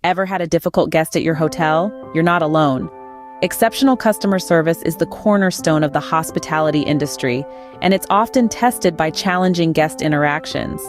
Ever had a difficult guest at your hotel? You're not alone. Exceptional customer service is the cornerstone of the hospitality industry, and it's often tested by challenging guest interactions.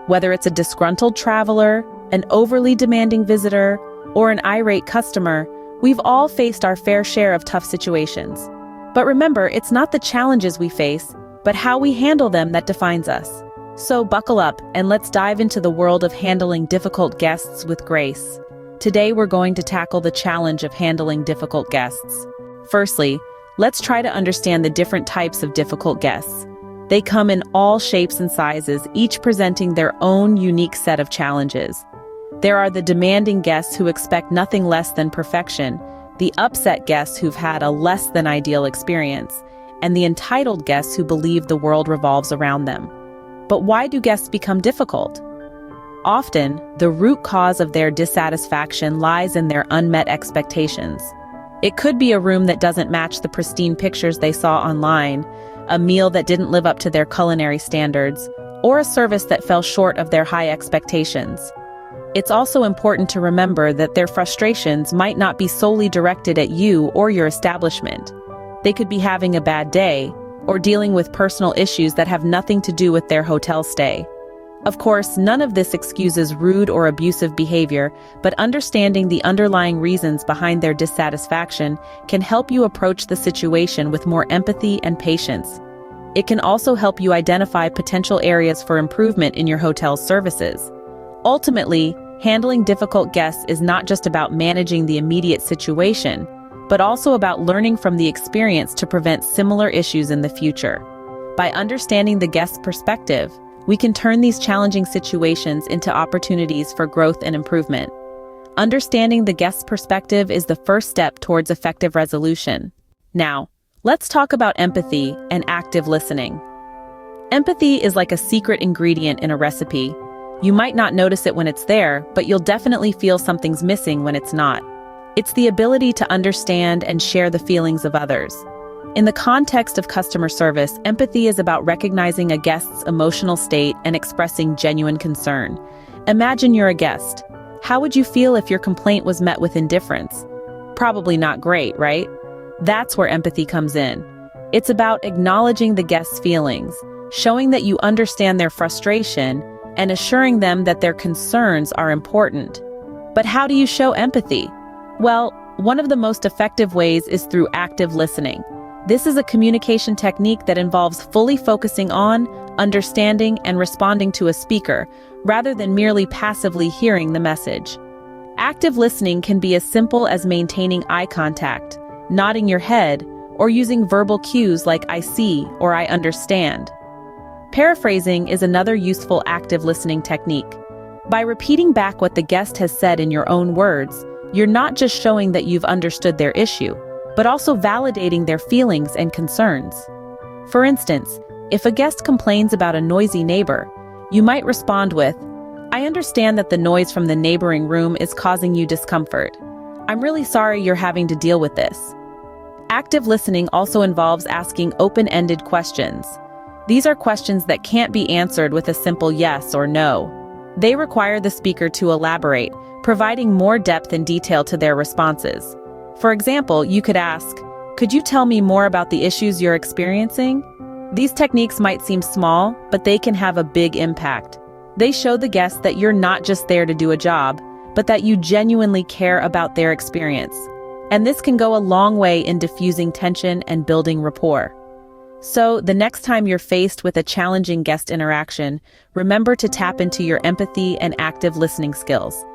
Whether it's a disgruntled traveler, an overly demanding visitor, or an irate customer, we've all faced our fair share of tough situations. But remember, it's not the challenges we face, but how we handle them that defines us. So buckle up and let's dive into the world of handling difficult guests with grace. Today we're going to tackle the challenge of handling difficult guests. Firstly, let's try to understand the different types of difficult guests. They come in all shapes and sizes, each presenting their own unique set of challenges. There are the demanding guests who expect nothing less than perfection, the upset guests who've had a less than ideal experience, and the entitled guests who believe the world revolves around them. But why do guests become difficult? Often, the root cause of their dissatisfaction lies in their unmet expectations. It could be a room that doesn't match the pristine pictures they saw online, a meal that didn't live up to their culinary standards, or a service that fell short of their high expectations. It's also important to remember that their frustrations might not be solely directed at you or your establishment. They could be having a bad day, or dealing with personal issues that have nothing to do with their hotel stay. Of course, none of this excuses rude or abusive behavior, but understanding the underlying reasons behind their dissatisfaction can help you approach the situation with more empathy and patience. It can also help you identify potential areas for improvement in your hotel's services. Ultimately, handling difficult guests is not just about managing the immediate situation, but also about learning from the experience to prevent similar issues in the future. By understanding the guest's perspective, we can turn these challenging situations into opportunities for growth and improvement. Understanding the guest's perspective is the first step towards effective resolution. Now, let's talk about empathy and active listening. Empathy is like a secret ingredient in a recipe. You might not notice it when it's there, but you'll definitely feel something's missing when it's not. It's the ability to understand and share the feelings of others. In the context of customer service, empathy is about recognizing a guest's emotional state and expressing genuine concern. Imagine you're a guest. How would you feel if your complaint was met with indifference? Probably not great, right? That's where empathy comes in. It's about acknowledging the guest's feelings, showing that you understand their frustration, and assuring them that their concerns are important. But how do you show empathy? Well, one of the most effective ways is through active listening. This is a communication technique that involves fully focusing on, understanding, and responding to a speaker, rather than merely passively hearing the message. Active listening can be as simple as maintaining eye contact, nodding your head, or using verbal cues like "I see" or "I understand." Paraphrasing is another useful active listening technique. By repeating back what the guest has said in your own words, you're not just showing that you've understood their issue, but also validating their feelings and concerns. For instance, if a guest complains about a noisy neighbor, you might respond with, "I understand that the noise from the neighboring room is causing you discomfort. I'm really sorry you're having to deal with this." Active listening also involves asking open-ended questions. These are questions that can't be answered with a simple yes or no. They require the speaker to elaborate, providing more depth and detail to their responses. For example, you could ask, "Could you tell me more about the issues you're experiencing?" These techniques might seem small, but they can have a big impact. They show the guest that you're not just there to do a job, but that you genuinely care about their experience. And this can go a long way in diffusing tension and building rapport. So, the next time you're faced with a challenging guest interaction, remember to tap into your empathy and active listening skills.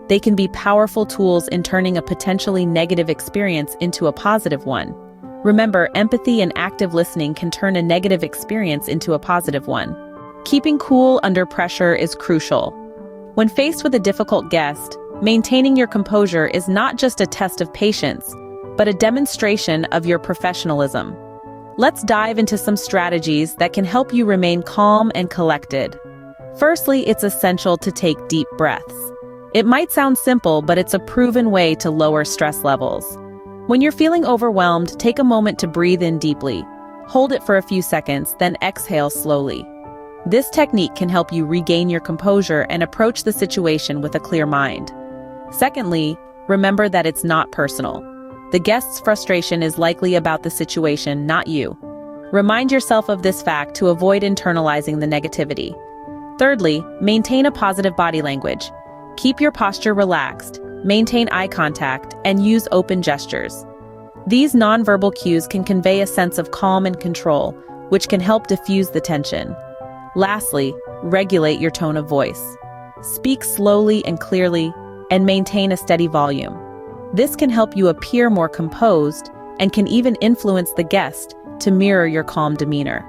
They can be powerful tools in turning a potentially negative experience into a positive one. Remember, empathy and active listening can turn a negative experience into a positive one. Keeping cool under pressure is crucial. When faced with a difficult guest, maintaining your composure is not just a test of patience, but a demonstration of your professionalism. Let's dive into some strategies that can help you remain calm and collected. Firstly, it's essential to take deep breaths. It might sound simple, but it's a proven way to lower stress levels. When you're feeling overwhelmed, take a moment to breathe in deeply. Hold it for a few seconds, then exhale slowly. This technique can help you regain your composure and approach the situation with a clear mind. Secondly, remember that it's not personal. The guest's frustration is likely about the situation, not you. Remind yourself of this fact to avoid internalizing the negativity. Thirdly, maintain a positive body language. Keep your posture relaxed, maintain eye contact, and use open gestures. These nonverbal cues can convey a sense of calm and control, which can help diffuse the tension. Lastly, regulate your tone of voice. Speak slowly and clearly, and maintain a steady volume. This can help you appear more composed and can even influence the guest to mirror your calm demeanor.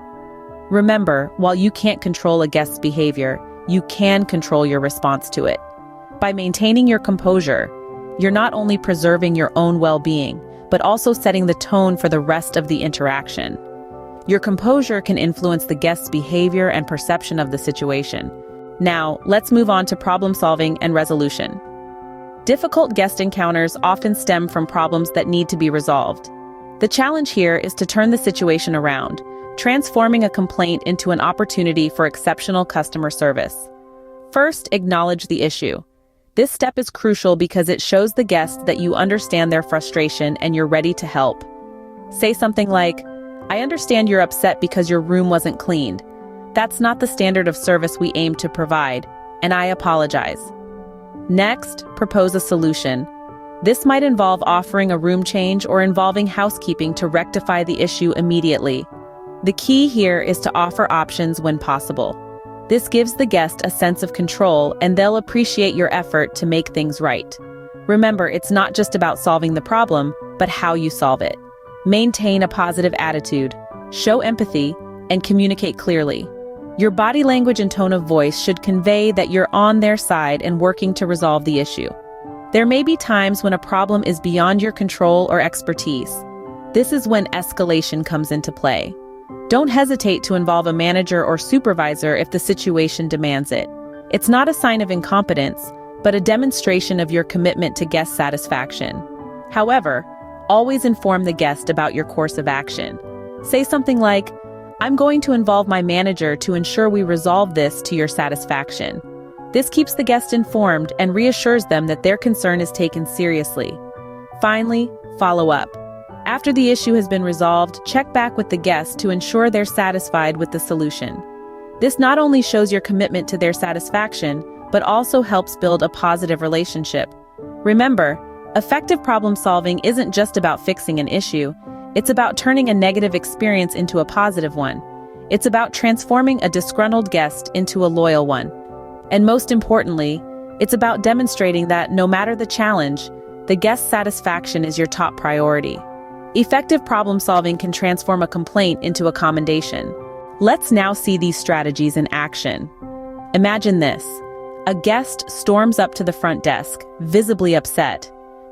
Remember, while you can't control a guest's behavior, you can control your response to it. By maintaining your composure, you're not only preserving your own well-being, but also setting the tone for the rest of the interaction. Your composure can influence the guest's behavior and perception of the situation. Now, let's move on to problem solving and resolution. Difficult guest encounters often stem from problems that need to be resolved. The challenge here is to turn the situation around, transforming a complaint into an opportunity for exceptional customer service. First, acknowledge the issue. This step is crucial because it shows the guest that you understand their frustration and you're ready to help. Say something like, "I understand you're upset because your room wasn't cleaned. That's not the standard of service we aim to provide, and I apologize." Next, propose a solution. This might involve offering a room change or involving housekeeping to rectify the issue immediately. The key here is to offer options when possible. This gives the guest a sense of control and they'll appreciate your effort to make things right. Remember, it's not just about solving the problem, but how you solve it. Maintain a positive attitude, show empathy, and communicate clearly. Your body language and tone of voice should convey that you're on their side and working to resolve the issue. There may be times when a problem is beyond your control or expertise. This is when escalation comes into play. Don't hesitate to involve a manager or supervisor if the situation demands it. It's not a sign of incompetence, but a demonstration of your commitment to guest satisfaction. However, always inform the guest about your course of action. Say something like, "I'm going to involve my manager to ensure we resolve this to your satisfaction." This keeps the guest informed and reassures them that their concern is taken seriously. Finally, follow up. After the issue has been resolved, check back with the guest to ensure they're satisfied with the solution. This not only shows your commitment to their satisfaction, but also helps build a positive relationship. Remember, effective problem solving isn't just about fixing an issue. It's about turning a negative experience into a positive one. It's about transforming a disgruntled guest into a loyal one. And most importantly, it's about demonstrating that no matter the challenge, the guest's satisfaction is your top priority. Effective problem solving can transform a complaint into a commendation. Let's now see these strategies in action. Imagine this. A guest storms up to the front desk, visibly upset.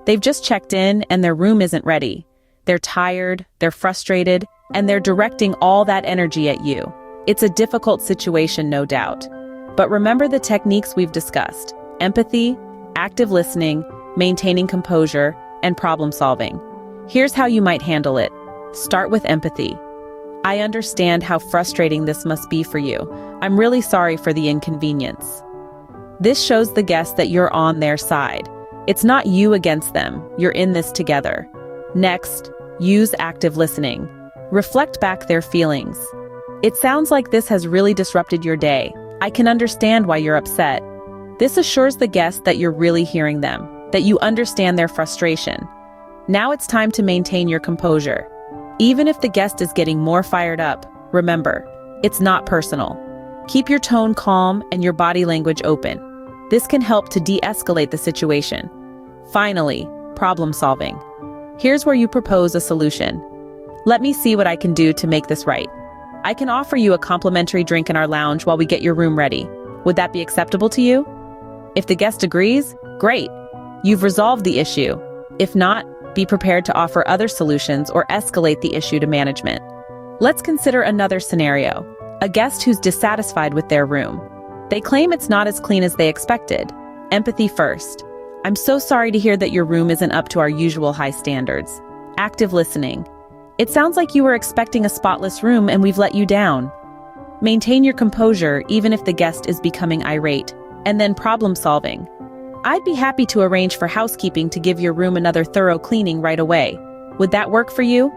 They've just checked in and their room isn't ready. They're tired, they're frustrated, and they're directing all that energy at you. It's a difficult situation, no doubt. But remember the techniques we've discussed: empathy, active listening, maintaining composure, and problem solving. Here's how you might handle it. Start with empathy. "I understand how frustrating this must be for you. I'm really sorry for the inconvenience." This shows the guest that you're on their side. It's not you against them, you're in this together. Next, use active listening. Reflect back their feelings. "It sounds like this has really disrupted your day. I can understand why you're upset." This assures the guest that you're really hearing them, that you understand their frustration. Now it's time to maintain your composure. Even if the guest is getting more fired up, remember, it's not personal. Keep your tone calm and your body language open. This can help to de-escalate the situation. Finally, problem solving. Here's where you propose a solution. "Let me see what I can do to make this right. I can offer you a complimentary drink in our lounge while we get your room ready. Would that be acceptable to you?" If the guest agrees, great. You've resolved the issue. If not, be prepared to offer other solutions or escalate the issue to management. Let's consider another scenario. A guest who's dissatisfied with their room. They claim it's not as clean as they expected. Empathy first. "I'm so sorry to hear that your room isn't up to our usual high standards." Active listening. "It sounds like you were expecting a spotless room and we've let you down." Maintain your composure even if the guest is becoming irate. And then problem solving. I'd be happy to arrange for housekeeping to give your room another thorough cleaning right away. Would that work for you?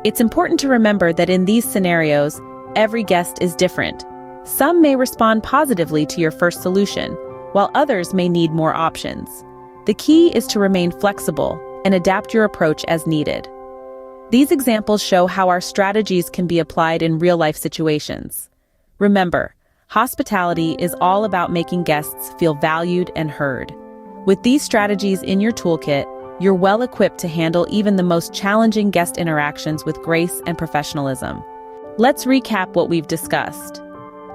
It's important to remember that in these scenarios, every guest is different. Some may respond positively to your first solution, while others may need more options. The key is to remain flexible and adapt your approach as needed. These examples show how our strategies can be applied in real-life situations. Remember, hospitality is all about making guests feel valued and heard. With these strategies in your toolkit, you're well equipped to handle even the most challenging guest interactions with grace and professionalism. Let's recap what we've discussed.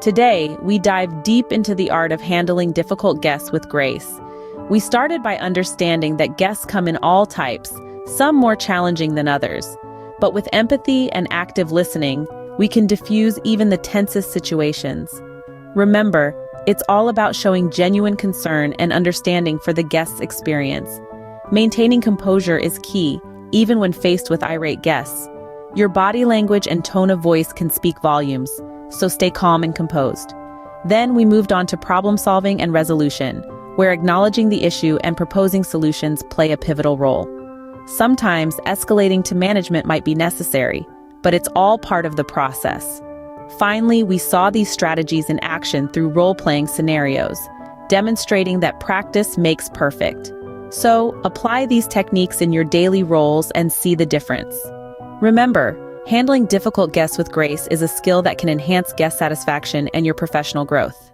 Today, we dive deep into the art of handling difficult guests with grace. We started by understanding that guests come in all types, some more challenging than others. But with empathy and active listening, we can diffuse even the tensest situations. Remember, it's all about showing genuine concern and understanding for the guest's experience. Maintaining composure is key, even when faced with irate guests. Your body language and tone of voice can speak volumes, so stay calm and composed. Then we moved on to problem solving and resolution, where acknowledging the issue and proposing solutions play a pivotal role. Sometimes escalating to management might be necessary, but it's all part of the process. Finally, we saw these strategies in action through role-playing scenarios, demonstrating that practice makes perfect. So, apply these techniques in your daily roles and see the difference. Remember, handling difficult guests with grace is a skill that can enhance guest satisfaction and your professional growth.